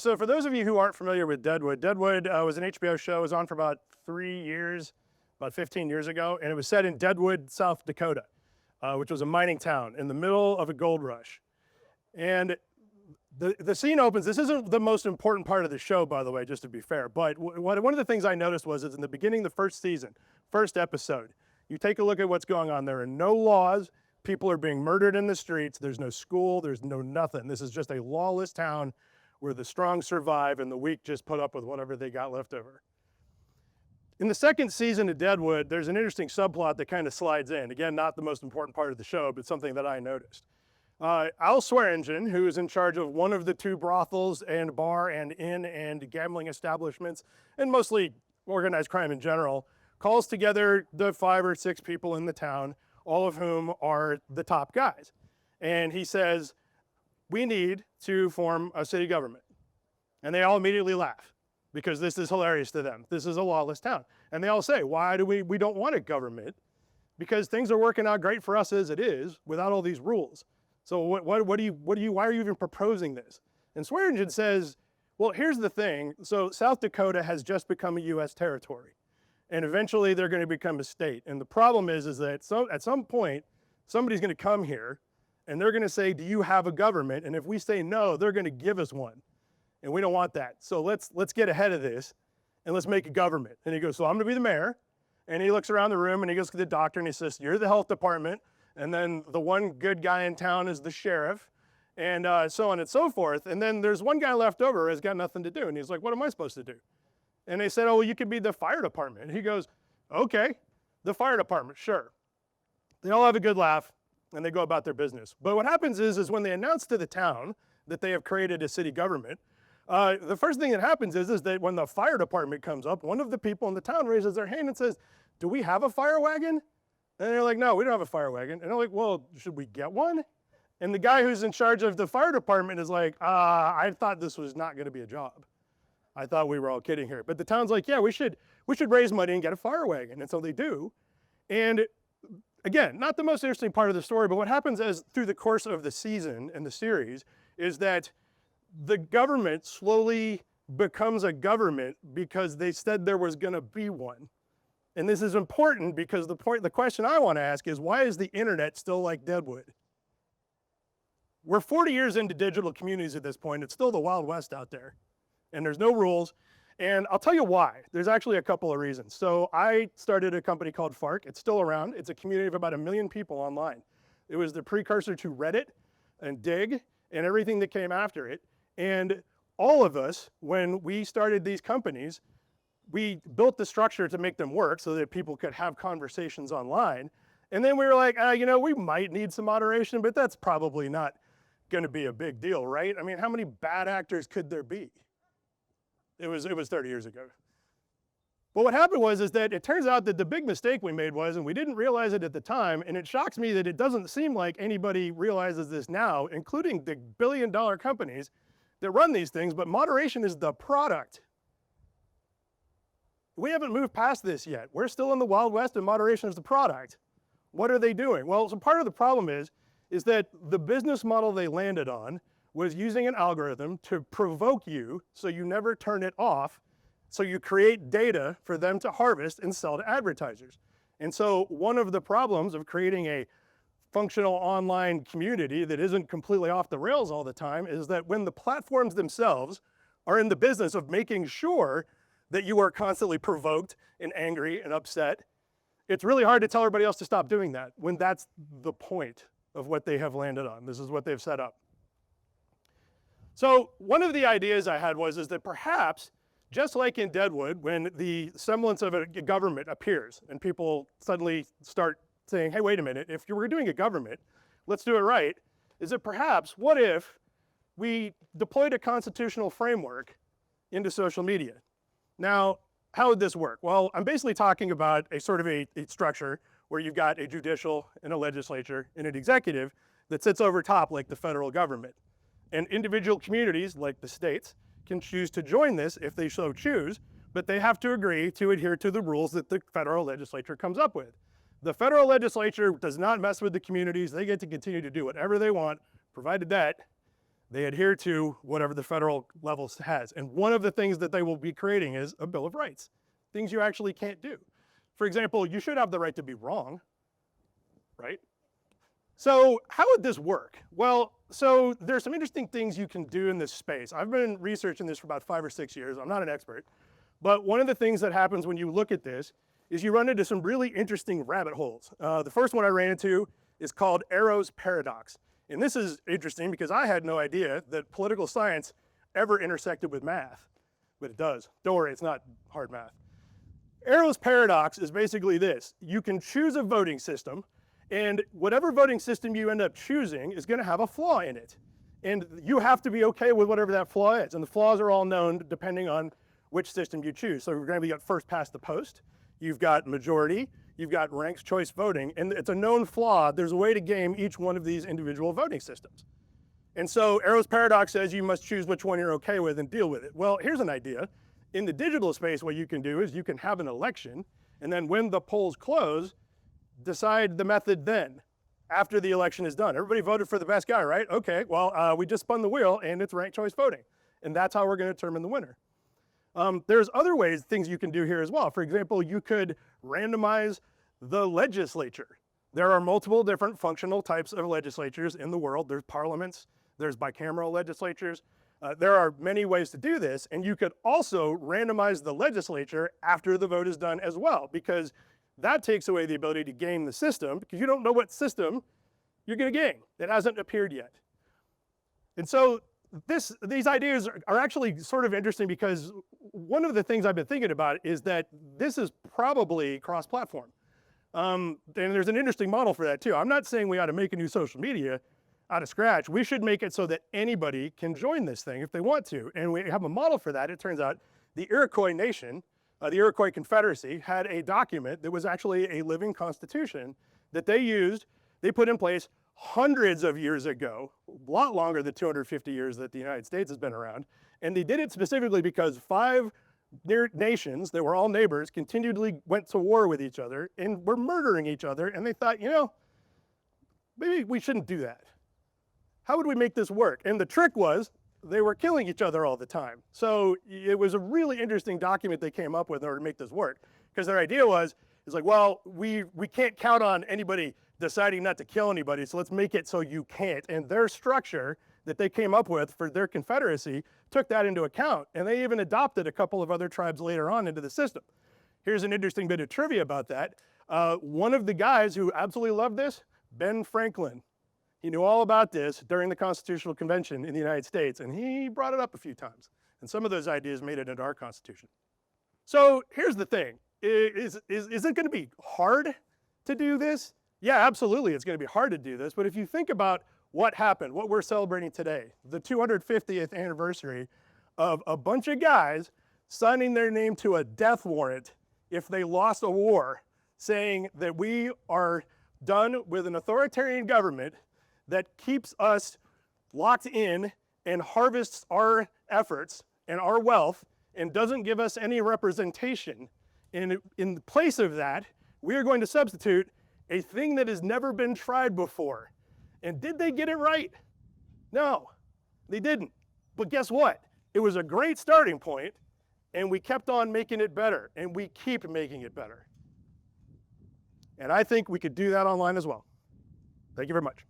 So for those of you who aren't familiar with Deadwood, Deadwood was an HBO show. It was on for about 3 years, about 15 years ago, and it was set in Deadwood, South Dakota, which was a mining town in the middle of a gold rush. And the scene opens. This isn't the most important part of the show, by the way, just to be fair, but one of the things I noticed was in the beginning, the first season, first episode, you take a look at what's going on. There are no laws. People are being murdered in the streets. There's no school. There's no nothing. This is just a lawless town where the strong survive and the weak just put up with whatever they got left over. In the second season of Deadwood, there's an interesting subplot that kind of slides in. Again, not the most important part of the show, but something that I noticed. Al Swearingen, who is in charge of one of the two brothels and bar and inn and gambling establishments, and mostly organized crime in general, calls together the 5 or 6 people in the town, all of whom are the top guys. And he says, we need to form a city government. And they all immediately laugh because this is hilarious to them. This is a lawless town. And they all say, why do we don't want a government? Because things are working out great for us as it is without all these rules. So why are you even proposing this? And Swearingen says, well, here's the thing. So South Dakota has just become a US territory. And eventually they're going to become a state. And the problem is that at some point, somebody's going to come here and they're going to say, do you have a government? And if we say no, they're going to give us one. And we don't want that. So let's get ahead of this and let's make a government. And he goes, so I'm going to be the mayor. And he looks around the room and he goes to the doctor and he says, you're the health department. And then the one good guy in town is the sheriff, and so on and so forth. And then there's one guy left over who has got nothing to do. And he's like, what am I supposed to do? And they said, oh, well, you could be the fire department. And he goes, okay, the fire department, sure. They all have a good laugh and they go about their business. But what happens is when they announce to the town that they have created a city government, the first thing that happens is that when the fire department comes up, one of the people in the town raises their hand and says, do we have a fire wagon? And they're like, no, we don't have a fire wagon. And they're like, well, should we get one? And the guy who's in charge of the fire department is like, I thought this was not going to be a job. I thought we were all kidding here. But the town's like, yeah, we should raise money and get a fire wagon. And so they do. And again, not the most interesting part of the story, but what happens through the course of the season and the series is that the government slowly becomes a government because they said there was going to be one. And this is important because the question I want to ask is, why is the internet still like Deadwood? We're 40 years into digital communities at this point. It's still the Wild West out there. And there's no rules. And I'll tell you why. There's actually a couple of reasons. So I started a company called Fark. It's still around. It's a community of about 1 million people online. It was the precursor to Reddit and Dig and everything that came after it. And all of us, when we started these companies, we built the structure to make them work so that people could have conversations online. And then we were like, we might need some moderation, but that's probably not going to be a big deal, right? I mean, how many bad actors could there be? It was 30 years ago. But what happened was that it turns out that the big mistake we made was, and we didn't realize it at the time, and it shocks me that it doesn't seem like anybody realizes this now, including the billion-dollar companies that run these things, but moderation is the product. We haven't moved past this yet. We're still in the Wild West and moderation is the product. What are they doing? Well, so part of the problem is that the business model they landed on was using an algorithm to provoke you so you never turn it off, so you create data for them to harvest and sell to advertisers. And so one of the problems of creating a functional online community that isn't completely off the rails all the time is that when the platforms themselves are in the business of making sure that you are constantly provoked and angry and upset, it's really hard to tell everybody else to stop doing that when that's the point of what they have landed on. This is what they've set up. So one of the ideas I had is that perhaps, just like in Deadwood, when the semblance of a government appears and people suddenly start saying, hey, wait a minute, if you were doing a government, let's do it right, is that perhaps, what if we deployed a constitutional framework into social media? Now, how would this work? Well, I'm basically talking about a sort of a structure where you've got a judicial and a legislature and an executive that sits over top like the federal government. And individual communities, like the states, can choose to join this if they so choose, but they have to agree to adhere to the rules that the federal legislature comes up with. The federal legislature does not mess with the communities. They get to continue to do whatever they want, provided that They adhere to whatever the federal level has. And one of the things that they will be creating is a Bill of Rights, things you actually can't do. For example, you should have the right to be wrong, right? So how would this work? Well, so there's some interesting things you can do in this space. I've been researching this for about 5 or 6 years. I'm not an expert. But one of the things that happens when you look at this is you run into some really interesting rabbit holes. The first one I ran into is called Arrow's paradox. And this is interesting because I had no idea that political science ever intersected with math, but it does. Don't worry, it's not hard math. Arrow's paradox is basically this. You can choose a voting system, and whatever voting system you end up choosing is going to have a flaw in it. And you have to be okay with whatever that flaw is. And the flaws are all known depending on which system you choose. So we're going to get first past the post, you've got majority, you've got ranked choice voting, and it's a known flaw. There's a way to game each one of these individual voting systems. And so Arrow's paradox says you must choose which one you're okay with and deal with it. Well, here's an idea. In the digital space, what you can do is you can have an election, and then when the polls close, decide the method then, after the election is done. Everybody voted for the best guy, right? Okay, well, we just spun the wheel, and it's ranked choice voting. And that's how we're going to determine the winner. There's other ways, things you can do here as well. For example, you could randomize the legislature. There are multiple different functional types of legislatures in the world. There's parliaments, there's bicameral legislatures. There are many ways to do this, and you could also randomize the legislature after the vote is done as well, because that takes away the ability to game the system, because you don't know what system you're going to game. It hasn't appeared yet. And so these ideas are actually sort of interesting, because one of the things I've been thinking about is that this is probably cross-platform. And there's an interesting model for that too. I'm not saying we ought to make a new social media out of scratch. We should make it so that anybody can join this thing if they want to. And we have a model for that. It turns out the Iroquois Nation, the Iroquois Confederacy, had a document that was actually a living constitution that they used, they put in place hundreds of years ago, a lot longer than 250 years that the United States has been around. And they did it specifically because 5 nations that were all neighbors continually went to war with each other and were murdering each other. And they thought, you know, maybe we shouldn't do that. How would we make this work? And the trick was they were killing each other all the time. So it was a really interesting document they came up with in order to make this work. Because their idea was, it's like, well, we can't count on anybody deciding not to kill anybody, so let's make it so you can't. And their structure that they came up with for their confederacy took that into account. And they even adopted a couple of other tribes later on into the system. Here's an interesting bit of trivia about that. One of the guys who absolutely loved this, Ben Franklin. He knew all about this during the Constitutional Convention in the United States, and he brought it up a few times. And some of those ideas made it into our Constitution. So here's the thing. Is it going to be hard to do this? Yeah, absolutely, it's going to be hard to do this. But if you think about what happened, what we're celebrating today, the 250th anniversary of a bunch of guys signing their name to a death warrant if they lost a war, saying that we are done with an authoritarian government that keeps us locked in and harvests our efforts and our wealth and doesn't give us any representation. And in place of that, we are going to substitute a thing that has never been tried before. And did they get it right? No, they didn't. But guess what? It was a great starting point, and we kept on making it better, and we keep making it better. And I think we could do that online as well. Thank you very much.